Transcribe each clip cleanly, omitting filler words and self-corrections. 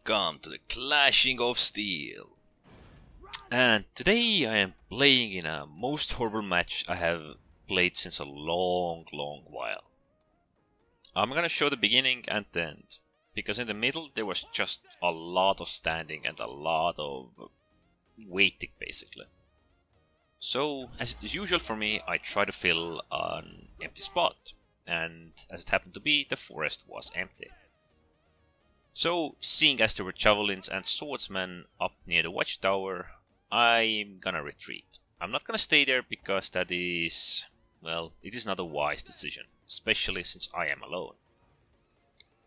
welcome to the Clashing of Steel. And today I am playing in a most horrible match I have played since a long while. I'm gonna show the beginning and the end, because in the middle there was just a lot of standing and a lot of waiting basically. So, as it is usual for me, I try to fill an empty spot, and as it happened to be, the forest was empty. So, seeing as there were javelins and swordsmen up near the watchtower, I'm gonna retreat. I'm not gonna stay there because that is, well, it is not a wise decision, especially since I am alone.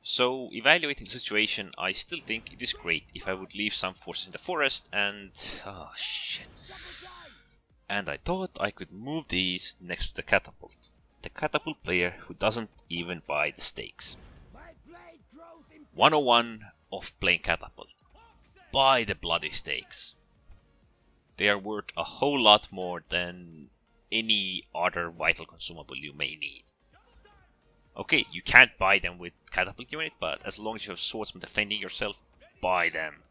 So, evaluating the situation, I still think it is great if I would leave some forces in the forest and... oh shit. And I thought I could move these next to the catapult. The catapult player who doesn't even buy the stakes. 101 of playing catapult. Buy the bloody stakes. They are worth a whole lot more than any other vital consumable you may need. Okay, you can't buy them with catapult unit, but as long as you have swordsmen defending yourself, buy them.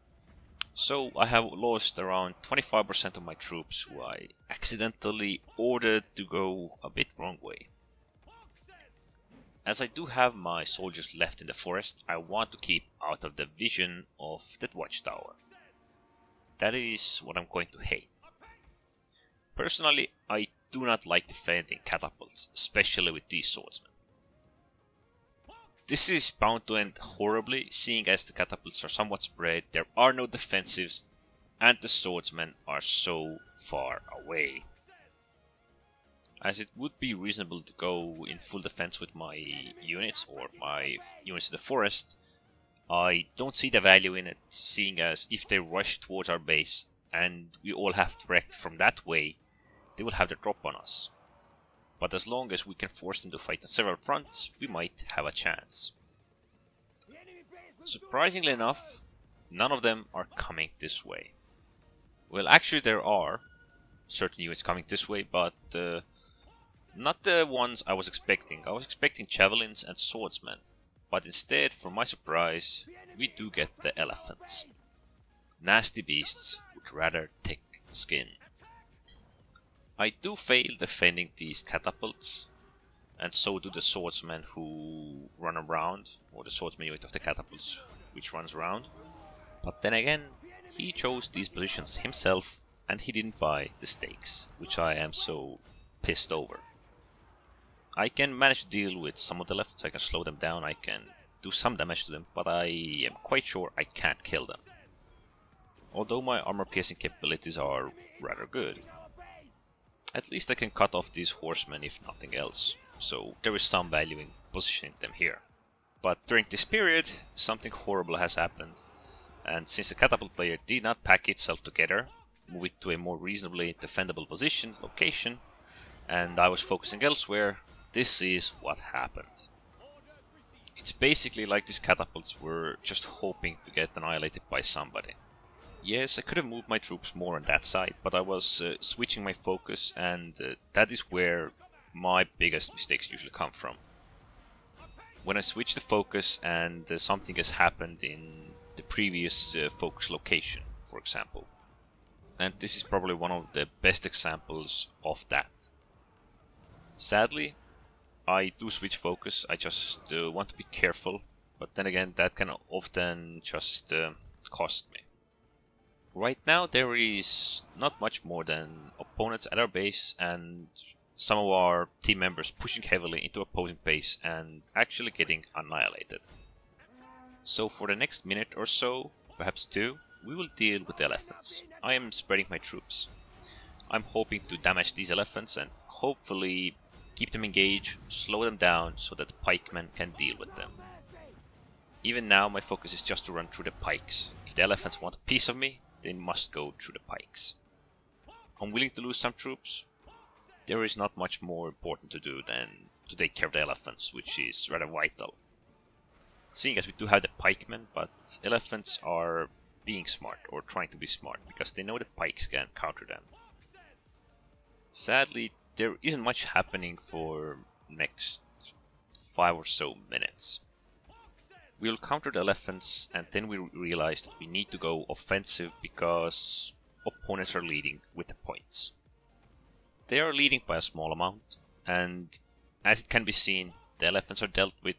So I have lost around 25% of my troops who I accidentally ordered to go a bit wrong way. As I do have my soldiers left in the forest, I want to keep out of the vision of that watchtower. That is what I'm going to hate. Personally, I do not like defending catapults, especially with these swordsmen. This is bound to end horribly, seeing as the catapults are somewhat spread, there are no defensives, and the swordsmen are so far away. As it would be reasonable to go in full defense with my units, or my units in the forest, I don't see the value in it, seeing as if they rush towards our base, and we all have to react from that way, they will have their drop on us. But as long as we can force them to fight on several fronts, we might have a chance. Surprisingly enough, none of them are coming this way. Well, actually there are certain units coming this way, but not the ones I was expecting. I was expecting javelins and swordsmen, but instead, for my surprise, we do get the elephants. Nasty beasts with rather thick skin. I do fail defending these catapults, and so do the swordsmen who run around, or the swordsman unit of the catapults which runs around. But then again, he chose these positions himself, and he didn't buy the stakes, which I am so pissed over. I can manage to deal with some of the lefts, I can slow them down, I can do some damage to them, but I am quite sure I can't kill them. Although my armor piercing capabilities are rather good. At least I can cut off these horsemen if nothing else, so there is some value in positioning them here. But during this period, something horrible has happened, and since the catapult player did not pack itself together, move it to a more reasonably defendable location, and I was focusing elsewhere, this is what happened. It's basically like these catapults were just hoping to get annihilated by somebody. Yes, I could have moved my troops more on that side, but I was switching my focus, and that is where my biggest mistakes usually come from. When I switch the focus and something has happened in the previous focus location, for example. And this is probably one of the best examples of that. Sadly, I do switch focus, I just want to be careful, but then again that can often just cost me. Right now there is not much more than opponents at our base and some of our team members pushing heavily into opposing base and actually getting annihilated. So for the next minute or so, perhaps two, we will deal with the elephants. I am spreading my troops. I'm hoping to damage these elephants and hopefully keep them engaged, slow them down so that the pikemen can deal with them. Even now my focus is just to run through the pikes. If the elephants want a piece of me, they must go through the pikes. I'm willing to lose some troops. There is not much more important to do than to take care of the elephants, which is rather vital. Seeing as we do have the pikemen, but elephants are being smart, or trying to be smart, because they know the pikes can counter them. Sadly, there isn't much happening for next 5 or so minutes. We'll counter the elephants, and then we realize that we need to go offensive because opponents are leading with the points. They are leading by a small amount, and as it can be seen, the elephants are dealt with.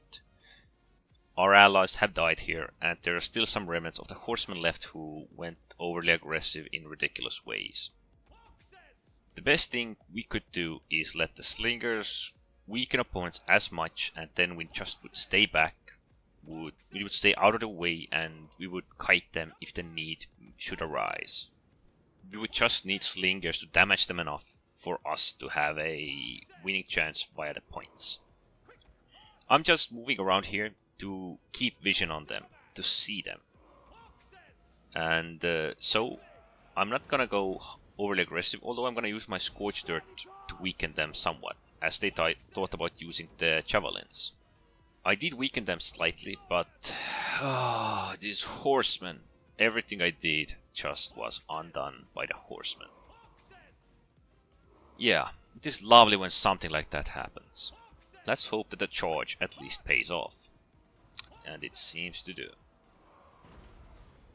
Our allies have died here, and there are still some remnants of the horsemen left who went overly aggressive in ridiculous ways. The best thing we could do is let the slingers weaken opponents as much, and then we just would stay back. We would stay out of the way, and we would kite them if the need should arise. We would just need slingers to damage them enough for us to have a winning chance via the points. I'm just moving around here to keep vision on them, to see them. And so I'm not gonna go overly aggressive, although I'm gonna use my Scorched Dirt to weaken them somewhat, as they thought about using the javelins. I did weaken them slightly, but these horsemen, everything I did just was undone by the horsemen. Yeah, it is lovely when something like that happens. Let's hope that the charge at least pays off. And it seems to do.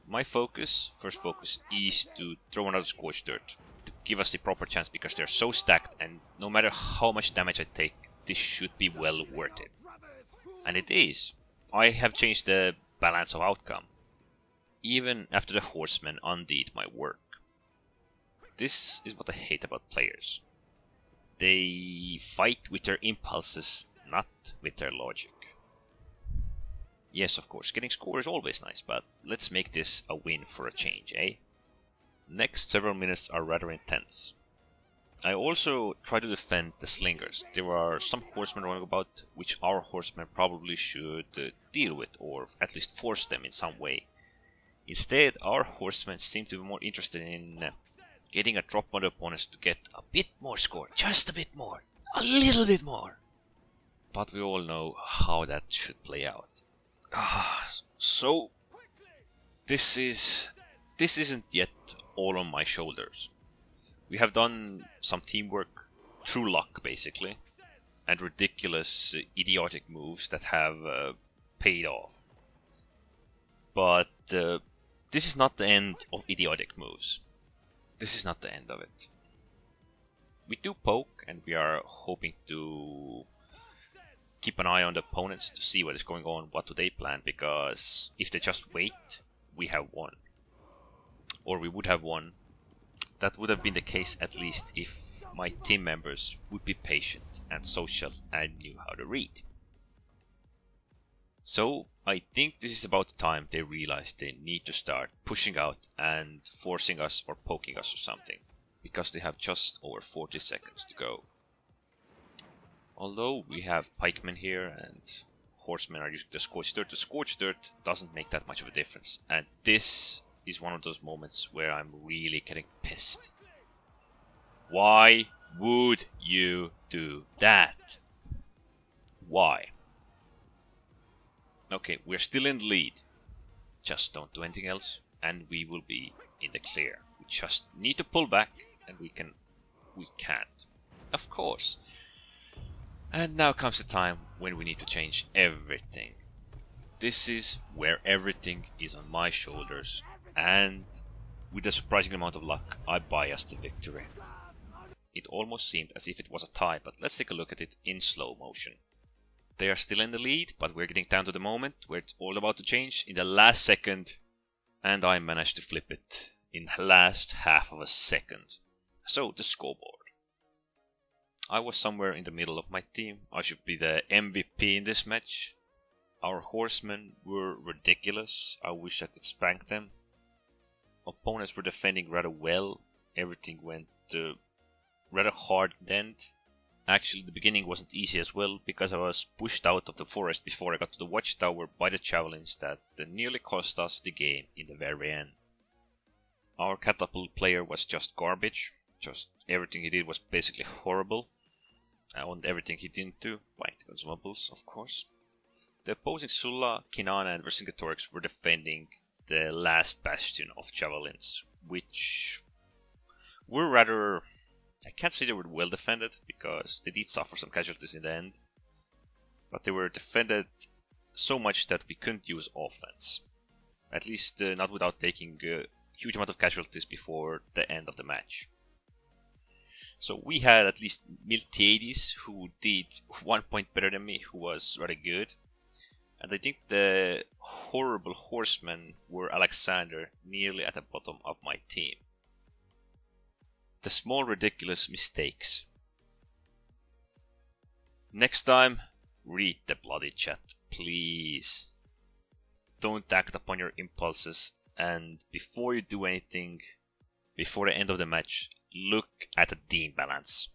My first focus, is to throw another Scorched Dirt to give us the proper chance, because they're so stacked, and no matter how much damage I take, this should be well worth it. And it is. I have changed the balance of outcome, even after the horsemen undid my work. This is what I hate about players. They fight with their impulses, not with their logic. Yes, of course, getting score is always nice, but let's make this a win for a change, eh? Next several minutes are rather intense. I also try to defend the slingers. There are some horsemen running about, which our horsemen probably should deal with, or at least force them in some way. Instead, our horsemen seem to be more interested in getting a drop on the opponents to get a bit more score, just a bit more, a little bit more. But we all know how that should play out. So this isn't yet all on my shoulders. We have done some teamwork through luck, basically, and ridiculous, idiotic moves that have paid off. But this is not the end of idiotic moves. This is not the end of it. We do poke, and we are hoping to keep an eye on the opponents to see what is going on, what do they plan, because if they just wait, we have won. Or we would have won. That would have been the case at least if my team members would be patient and social and knew how to read. So I think this is about the time they realize they need to start pushing out and forcing us or poking us or something, because they have just over 40 seconds to go. Although we have pikemen here and horsemen are using the Scorched Dirt doesn't make that much of a difference. And this is one of those moments where I'm really getting pissed. Why would you do that? Why? Okay, we're still in the lead. Just don't do anything else and we will be in the clear. We just need to pull back, and we can't. Of course. And now comes the time when we need to change everything. This is where everything is on my shoulders, and with a surprising amount of luck, I buy us the victory. It almost seemed as if it was a tie, but let's take a look at it in slow motion. They are still in the lead, but we're getting down to the moment where it's all about to change in the last second, and I managed to flip it in the last half of a second. So, the scoreboard. I was somewhere in the middle of my team. I should be the MVP in this match. Our horsemen were ridiculous. I wish I could spank them. Opponents were defending rather well. Everything went rather hard in the end. Actually, the beginning wasn't easy as well, because I was pushed out of the forest before I got to the watchtower by the javelins that nearly cost us the game in the very end. Our catapult player was just garbage. Just everything he did was basically horrible. And everything he didn't do, like consumables, of course. The opposing Sulla, Kinana and Vercingetorix were defending the last bastion of javelins, which were rather... I can't say they were well defended, because they did suffer some casualties in the end. But they were defended so much that we couldn't use offense. At least not without taking a huge amount of casualties before the end of the match. So we had at least Miltiades, who did 1 point better than me, who was rather good. And I think the horrible horsemen were Alexander, nearly at the bottom of my team. The small ridiculous mistakes. Next time, read the bloody chat, please. Don't act upon your impulses, and before you do anything, before the end of the match, look at the team balance.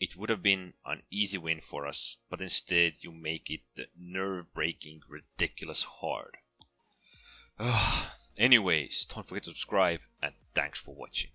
It would have been an easy win for us, but instead you make it nerve-breaking, ridiculous hard. Anyways, don't forget to subscribe, and thanks for watching.